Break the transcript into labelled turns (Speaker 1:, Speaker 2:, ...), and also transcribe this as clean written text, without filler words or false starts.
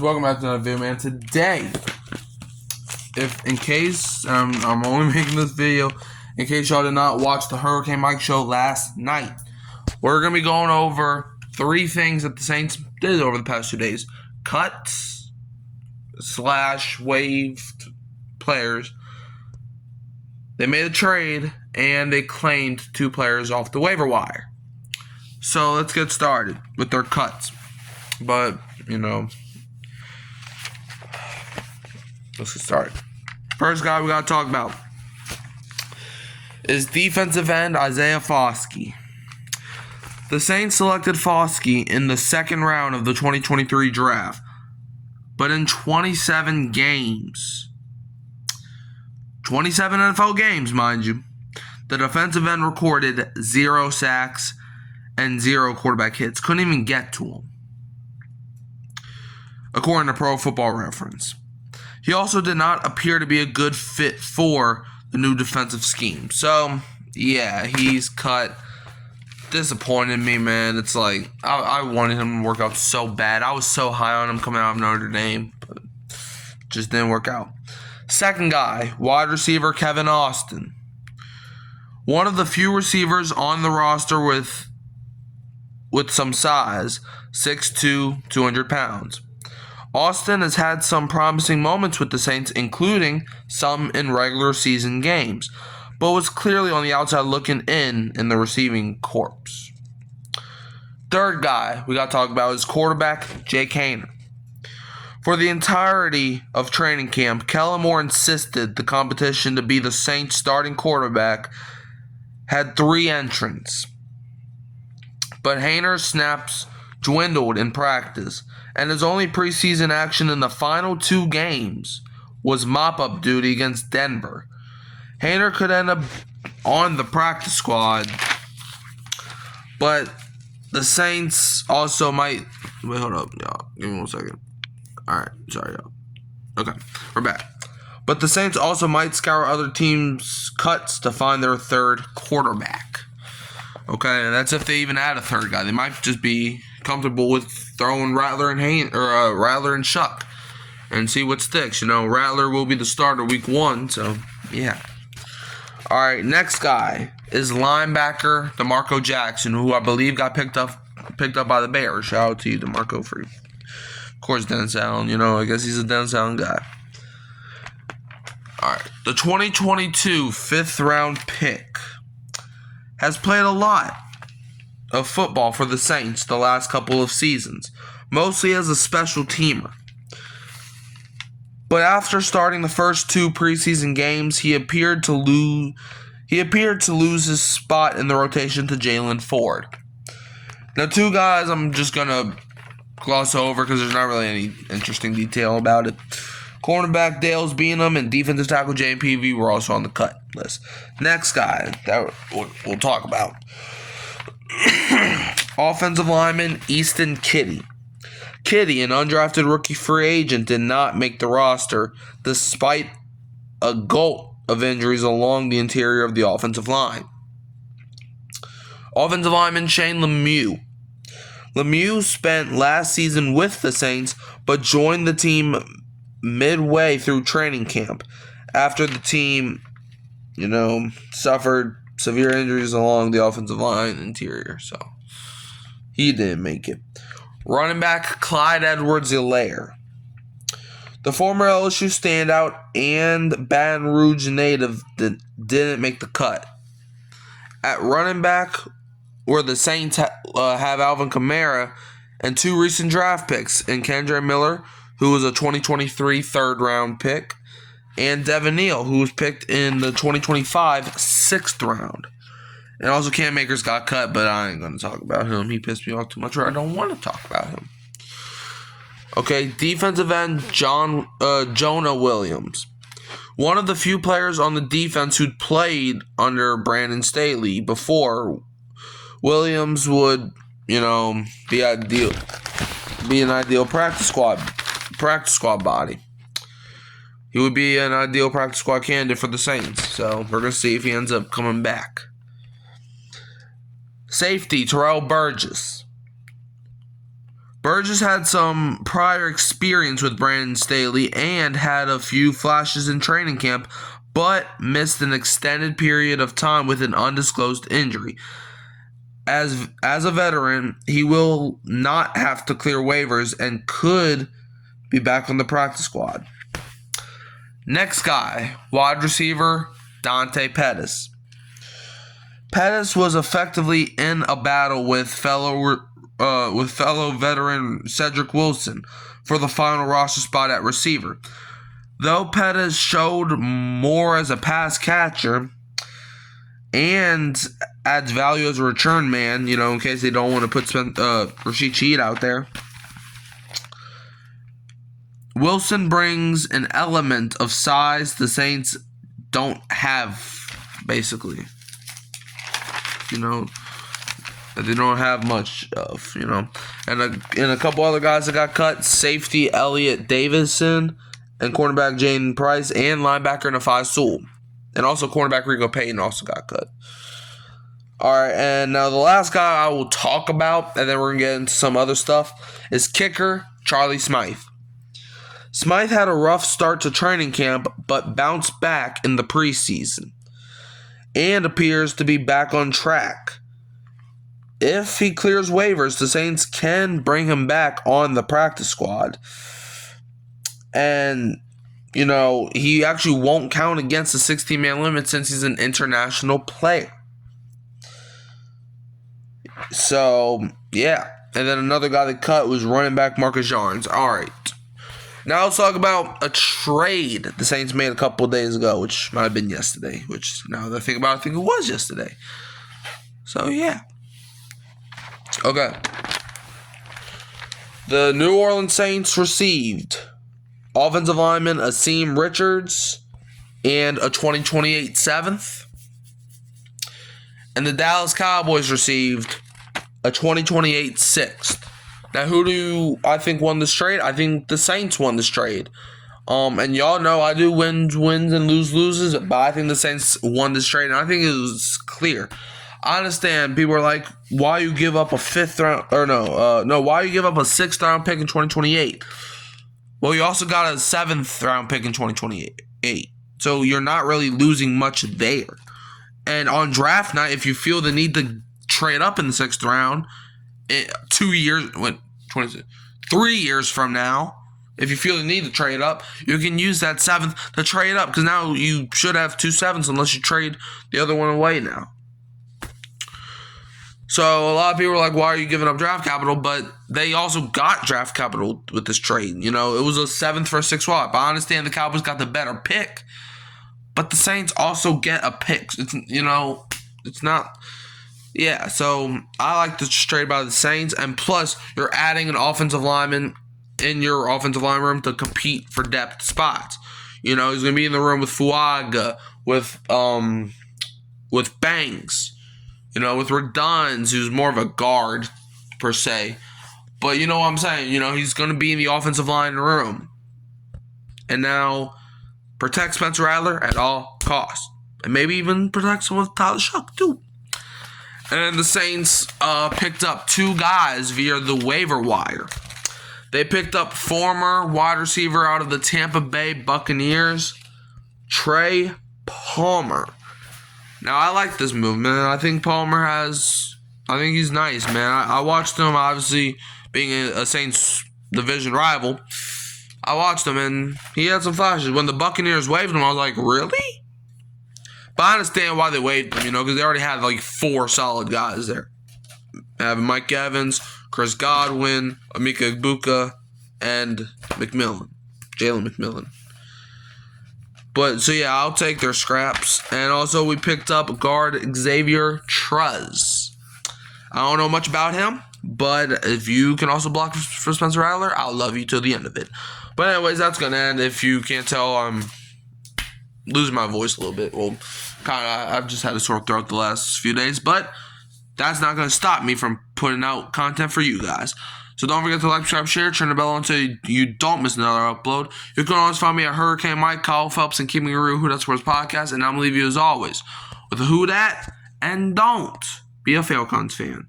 Speaker 1: Welcome back to another video, man. Today, in case I'm only making this video in case y'all did not watch the Hurricane Mike show last night, we're gonna be going over 3 things that the Saints did over the past 2 days: cuts / waived players. They made a trade and they claimed 2 players off the waiver wire. So let's get started with their cuts. But let's get started. First guy we got to talk about is defensive end Isaiah Foskey. The Saints selected Foskey in the second round of the 2023 draft, but in 27 games, 27 NFL games, mind you, the defensive end recorded 0 sacks and 0 quarterback hits. Couldn't even get to him, according to Pro Football Reference. He also did not appear to be a good fit for the new defensive scheme. So, yeah, he's cut. Disappointed me, man. It's like, I wanted him to work out so bad. I was so high on him coming out of Notre Dame, but just didn't work out. Second guy, wide receiver Kevin Austin. One of the few receivers on the roster with some size, 6'2", 200 pounds. Austin has had some promising moments with the Saints, including some in regular season games, but was clearly on the outside looking in the receiving corps. Third guy we got to talk about is quarterback Jake Haener. For the entirety of training camp, Kellen Moore insisted the competition to be the Saints' starting quarterback had 3 entrants, but Haener's snaps dwindled in practice, and his only preseason action in the final 2 games was mop-up duty against Denver. Haener could end up on the practice squad, but the Saints also might... Wait, hold up, y'all. Give me 1 second. Alright, sorry, y'all. Okay, we're back. But the Saints also might scour other teams' cuts to find their third quarterback. Okay, and that's if they even add a third guy. They might just be comfortable with throwing Rattler and Shuck and see what sticks. Rattler will be the starter week 1, so yeah. All right, next guy is linebacker DeMarco Jackson, who I believe got picked up by the Bears. Shout out to you, DeMarco, for, of course, Dennis Allen. I guess he's a Dennis Allen guy. All right, the 2022 5th-round pick has played a lot of football for the Saints the last couple of seasons, mostly as a special teamer. But after starting the first 2 preseason games, he appeared to lose his spot in the rotation to Jaylen Ford. Now, 2 guys I'm just gonna gloss over because there's not really any interesting detail about it. Cornerback Dalys Beanum and defensive tackle Jayden Peevy were also on the cut list. Next guy that we'll talk about. Offensive lineman Easton Kitty. Kitty, an undrafted rookie free agent, did not make the roster despite a glut of injuries along the interior of the offensive line. Offensive lineman Shane Lemieux. Lemieux spent last season with the Saints, but joined the team midway through training camp after the team, suffered severe injuries along the offensive line interior, so he didn't make it. Running back Clyde Edwards-Helaire. The former LSU standout and Baton Rouge native didn't make the cut. At running back, where the Saints have Alvin Kamara and 2 recent draft picks in Kendre Miller, who was a 2023 3rd-round pick, and Devin Neal, who was picked in the 2025 6th round. And also Cam Akers got cut, but I ain't going to talk about him. He pissed me off too much, or I don't want to talk about him. Okay, defensive end Jonah Williams. One of the few players on the defense who'd played under Brandon Staley before. Williams would, be an ideal practice squad body. He would be an ideal practice squad candidate for the Saints. So we're going to see if he ends up coming back. Safety, Terell Burgess. Burgess had some prior experience with Brandon Staley and had a few flashes in training camp, but missed an extended period of time with an undisclosed injury. As a veteran, he will not have to clear waivers and could be back on the practice squad. Next guy, wide receiver Dante Pettis. Pettis was effectively in a battle with fellow veteran Cedric Wilson for the final roster spot at receiver. Though Pettis showed more as a pass catcher and adds value as a return man, in case they don't want to put Rashid Shaheed out there, Wilson brings an element of size the Saints don't have, basically. That they don't have much of, And a couple other guys that got cut, safety Elliot Davison, and cornerback Jayden Price, and linebacker Nafai Sewell. And also cornerback Rico Payton also got cut. Alright, and now the last guy I will talk about, and then we're going to get into some other stuff, is kicker Charlie Smyth. Smyth had a rough start to training camp, but bounced back in the preseason and appears to be back on track. If he clears waivers, the Saints can bring him back on the practice squad. And, he actually won't count against the 16-man limit since he's an international player. So, yeah. And then another guy that cut was running back Marcus Yarns. All right. Now let's talk about a trade the Saints made a couple of days ago, which might have been yesterday. Which, now that I think about it, I think it was yesterday. So, yeah. Okay. The New Orleans Saints received offensive lineman Asim Richards and a 2028 7th. And the Dallas Cowboys received a 2028 6th. Now, who do I think won this trade? I think the Saints won this trade. And y'all know I do wins and loses, but I think the Saints won this trade, and I think it was clear. I understand people are like, why you give up a 5th round, or why you give up a 6th round pick in 2028? Well, you also got a 7th round pick in 2028. So you're not really losing much there. And on draft night, if you feel the need to trade up in the 6th round, 3 years from now, if you feel the need to trade up, you can use that 7th to trade up, because now you should have 2 7s unless you trade the other one away now. So a lot of people are like, why are you giving up draft capital? But they also got draft capital with this trade. It was a 7th for a 6th swap. I understand the Cowboys got the better pick, but the Saints also get a pick. It's not. Yeah, so I like this trade by the Saints, and plus you're adding an offensive lineman in your offensive line room to compete for depth spots. He's going to be in the room with Fuaga, with Banks, with Reduns, who's more of a guard per se. But you know what I'm saying? He's going to be in the offensive line room. And now protect Spencer Rattler at all costs. And maybe even protect someone with Tyler Shuck too. And the Saints picked up 2 guys via the waiver wire. They picked up former wide receiver out of the Tampa Bay Buccaneers, Trey Palmer. Now, I like this move, man. I think he's nice, man. I watched him, obviously, being a Saints division rival. I watched him, and he had some flashes. When the Buccaneers waived him, I was like, really? But I understand why they waived him, because they already had like 4 solid guys there. They have Mike Evans, Chris Godwin, Emeka Egbuka, and Jalen McMillan. But, so yeah, I'll take their scraps. And also, we picked up guard Xavier Truss. I don't know much about him, but if you can also block for Spencer Rattler, I'll love you till the end of it. But anyways, that's going to end. If you can't tell, I'm losing my voice a little bit. Well, I've just had a sore throat the last few days, but that's not going to stop me from putting out content for you guys. So don't forget to like, subscribe, share, turn the bell on so you don't miss another upload. You can always find me at Hurricane Mike, Kyle Phelps, and Keeping It Real Who Dat Sports Podcast. And I'm going to leave you as always with a who dat, and don't be a Falcons fan.